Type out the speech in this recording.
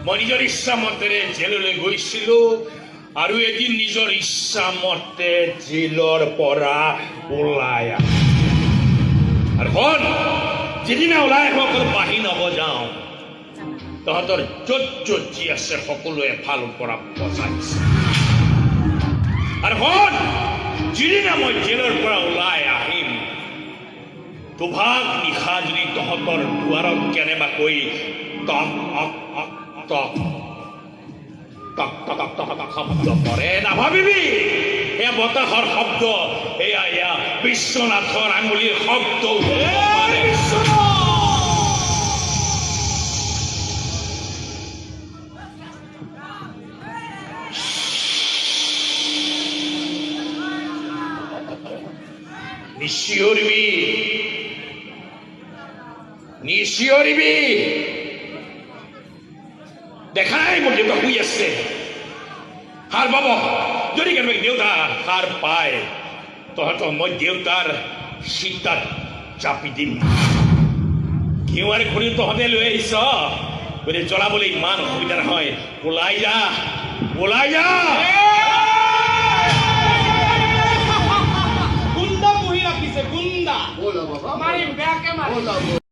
মই নিজৰ ইচ্ছা মতেৰে জেললৈ গৈছিলো আৰু এদিন নিজৰ ইচ্ছা মতে জেলৰ পৰা ওলাই আৰু হল যেদিনা ওলাই আহো অকল বাঢ়ি নবজাওঁ তহঁতৰ য'ত য'ত যি আছে সকলো এফালৰ পৰা বচাইছে আৰু হল যিদিনা মই জেলৰ পৰা ওলাই আহিম দুভাগ নিশা যদি তহঁতৰ দুৱাৰত কেনেবাকৈ টক টক টক টক টক টক শব্দ কৰে নাভাবিবি এয়া বতাহৰ শব্দ এয়া বিশ্বনাথৰ আঙুলিৰ শব্দ নিচিঞৰিবি দেখা নাই মোৰ দেউতা শুই আছে সাৰ পাব যদি কেনেবাকৈ দেউতা সাৰ পায় তহঁতক মই দেউতাৰ চিতাত চাপি দিম ঘিউৱাৰী খৰি তহঁতে লৈ আহিছ গতিকে জ্বলাবলৈ ইমান অসুবিধা নহয় ওলাই যা